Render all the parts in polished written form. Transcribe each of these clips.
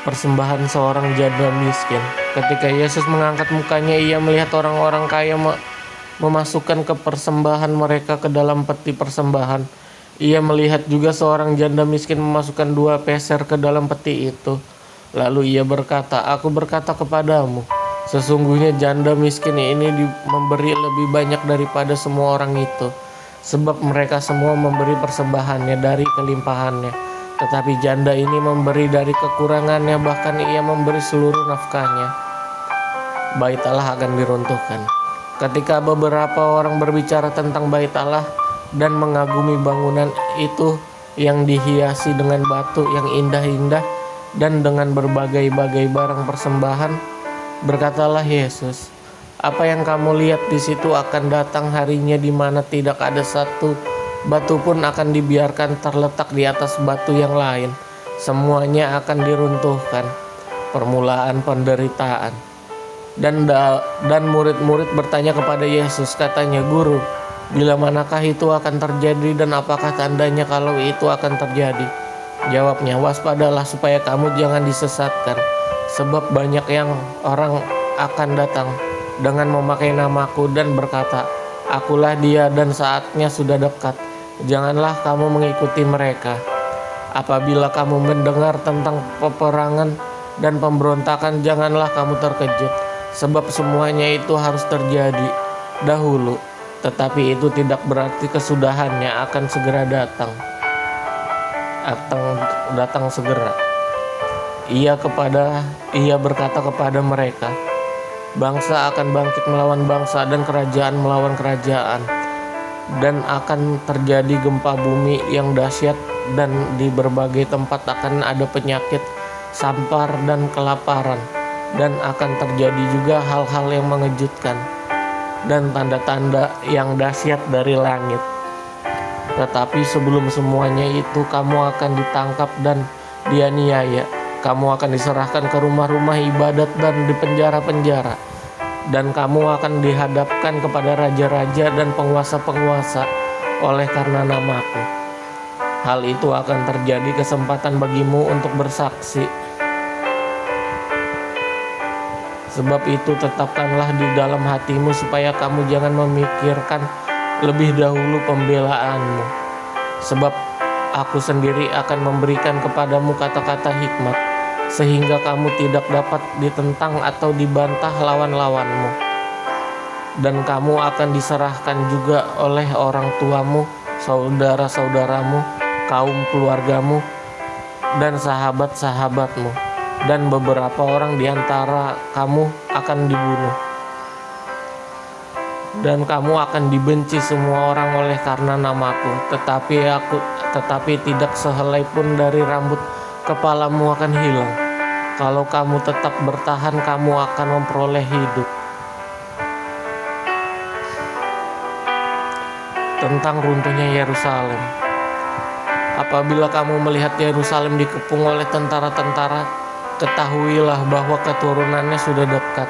persembahan seorang janda miskin. Ketika Yesus mengangkat mukanya, ia melihat orang-orang kaya memasukkan ke persembahan mereka ke dalam peti persembahan. Ia melihat juga seorang janda miskin memasukkan 2 peser ke dalam peti itu. Lalu ia berkata, "Aku berkata kepadamu, sesungguhnya janda miskin ini memberi lebih banyak daripada semua orang itu. Sebab mereka semua memberi persembahannya dari kelimpahannya. Tetapi janda ini memberi dari kekurangannya, bahkan ia memberi seluruh nafkahnya." Bait Allah akan diruntuhkan. Ketika beberapa orang berbicara tentang bait Allah dan mengagumi bangunan itu yang dihiasi dengan batu yang indah-indah dan dengan berbagai-bagai barang persembahan, berkatalah Yesus, "Apa yang kamu lihat di situ akan datang harinya di mana tidak ada satu batu pun akan dibiarkan terletak di atas batu yang lain. Semuanya akan diruntuhkan." Permulaan penderitaan. Dan murid-murid bertanya kepada Yesus, katanya, "Guru, bila manakah itu akan terjadi dan apakah tandanya kalau itu akan terjadi?" Jawabnya, "Waspadalah supaya kamu jangan disesatkan. Sebab banyak yang orang akan datang dengan memakai namaku dan berkata, 'Akulah dia,' dan saatnya sudah dekat. Janganlah kamu mengikuti mereka. Apabila kamu mendengar tentang peperangan dan pemberontakan, janganlah kamu terkejut. Sebab semuanya itu harus terjadi dahulu, tetapi itu tidak berarti kesudahannya akan segera datang segera." Ia berkata kepada mereka, "Bangsa akan bangkit melawan bangsa dan kerajaan melawan kerajaan, dan akan terjadi gempa bumi yang dahsyat, dan di berbagai tempat akan ada penyakit, sampar dan kelaparan, dan akan terjadi juga hal-hal yang mengejutkan dan tanda-tanda yang dahsyat dari langit. Tetapi sebelum semuanya itu kamu akan ditangkap dan dianiaya. Kamu akan diserahkan ke rumah-rumah ibadat dan di penjara-penjara. Dan kamu akan dihadapkan kepada raja-raja dan penguasa-penguasa oleh karena namaku. Hal itu akan terjadi kesempatan bagimu untuk bersaksi. Sebab itu tetapkanlah di dalam hatimu supaya kamu jangan memikirkan lebih dahulu pembelaanmu. Sebab aku sendiri akan memberikan kepadamu kata-kata hikmat, sehingga kamu tidak dapat ditentang atau dibantah lawan-lawanmu. Dan kamu akan diserahkan juga oleh orang tuamu, saudara-saudaramu, kaum keluargamu, dan sahabat-sahabatmu. Dan beberapa orang di antara kamu akan dibunuh. Dan kamu akan dibenci semua orang oleh karena namaku. Tetapi tidak sehelai pun dari rambut kepalamu akan hilang. Kalau kamu tetap bertahan, kamu akan memperoleh hidup." Tentang runtuhnya Yerusalem. Apabila kamu melihat Yerusalem dikepung oleh tentara-tentara, ketahuilah bahwa keturunannya sudah dekat.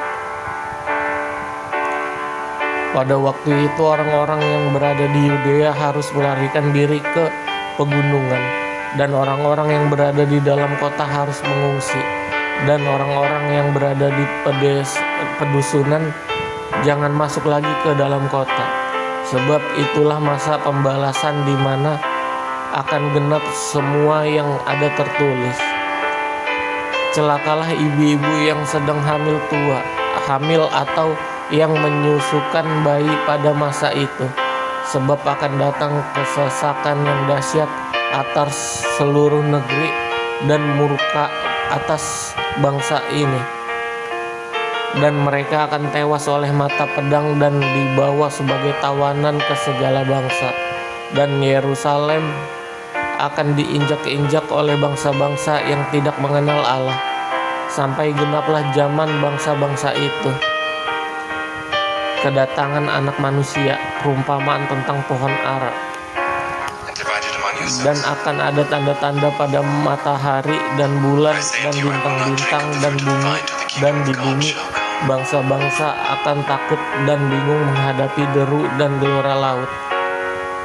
Pada waktu itu orang-orang yang berada di Yudea harus melarikan diri ke pegunungan, dan orang-orang yang berada di dalam kota harus mengungsi, dan orang-orang yang berada di pedusunan jangan masuk lagi ke dalam kota. Sebab itulah masa pembalasan di mana akan genap semua yang ada tertulis. Celakalah ibu-ibu yang sedang hamil atau yang menyusukan bayi pada masa itu, sebab akan datang kesesakan yang dahsyat atas seluruh negeri dan murka atas bangsa ini, dan mereka akan tewas oleh mata pedang dan dibawa sebagai tawanan ke segala bangsa, dan Yerusalem akan diinjak-injak oleh bangsa-bangsa yang tidak mengenal Allah, sampai genaplah zaman bangsa-bangsa itu. Kedatangan anak manusia, perumpamaan tentang pohon ara. Dan akan ada tanda-tanda pada matahari dan bulan dan bintang-bintang dan di bumi. Bangsa-bangsa akan takut dan bingung menghadapi deru dan gelora laut.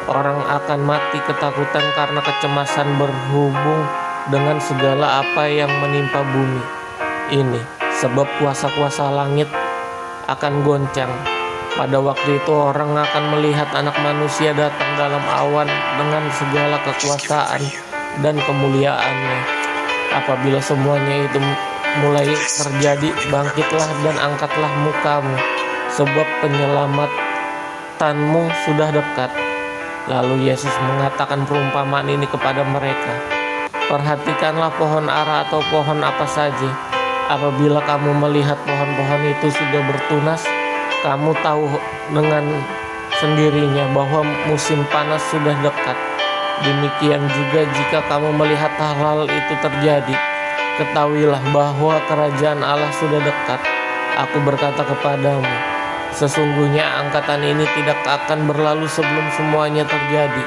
Orang akan mati ketakutan karena kecemasan berhubung dengan segala apa yang menimpa bumi ini, sebab kuasa-kuasa langit akan goncang. Pada waktu itu orang akan melihat Anak Manusia datang dalam awan dengan segala kekuasaan dan kemuliaannya. Apabila semuanya itu mulai terjadi, bangkitlah dan angkatlah mukamu, sebab penyelamatanmu sudah dekat. Lalu Yesus mengatakan perumpamaan ini kepada mereka. Perhatikanlah pohon ara atau pohon apa saja. Apabila kamu melihat pohon-pohon itu sudah bertunas, kamu tahu dengan sendirinya bahwa musim panas sudah dekat. Demikian juga jika kamu melihat hal-hal itu terjadi, ketahuilah bahwa kerajaan Allah sudah dekat. Aku berkata kepadamu, sesungguhnya angkatan ini tidak akan berlalu sebelum semuanya terjadi.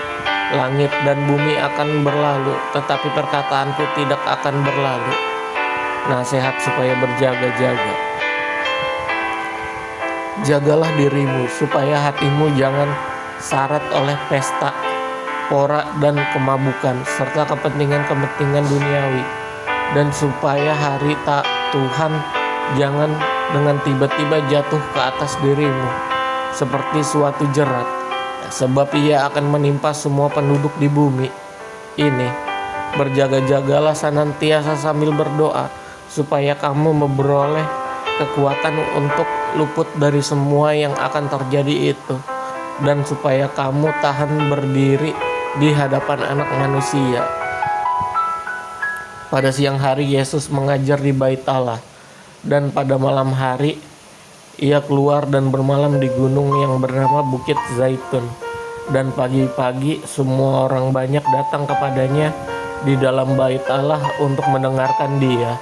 Langit dan bumi akan berlalu, tetapi perkataanku tidak akan berlalu. Nasihat supaya berjaga-jaga. Jagalah dirimu supaya hatimu jangan syarat oleh pesta, pora, dan kemabukan, serta kepentingan-kepentingan duniawi, dan supaya hari Tuhan jangan dengan tiba-tiba jatuh ke atas dirimu seperti suatu jerat, sebab ia akan menimpa semua penduduk di bumi ini. Berjaga-jagalah senantiasa sambil berdoa, supaya kamu memperoleh kekuatan untuk luput dari semua yang akan terjadi itu, dan supaya kamu tahan berdiri di hadapan Anak Manusia. Pada siang hari Yesus mengajar di Bait Allah, dan pada malam hari ia keluar dan bermalam di gunung yang bernama Bukit Zaitun. Dan pagi-pagi semua orang banyak datang kepadanya di dalam Bait Allah untuk mendengarkan Dia.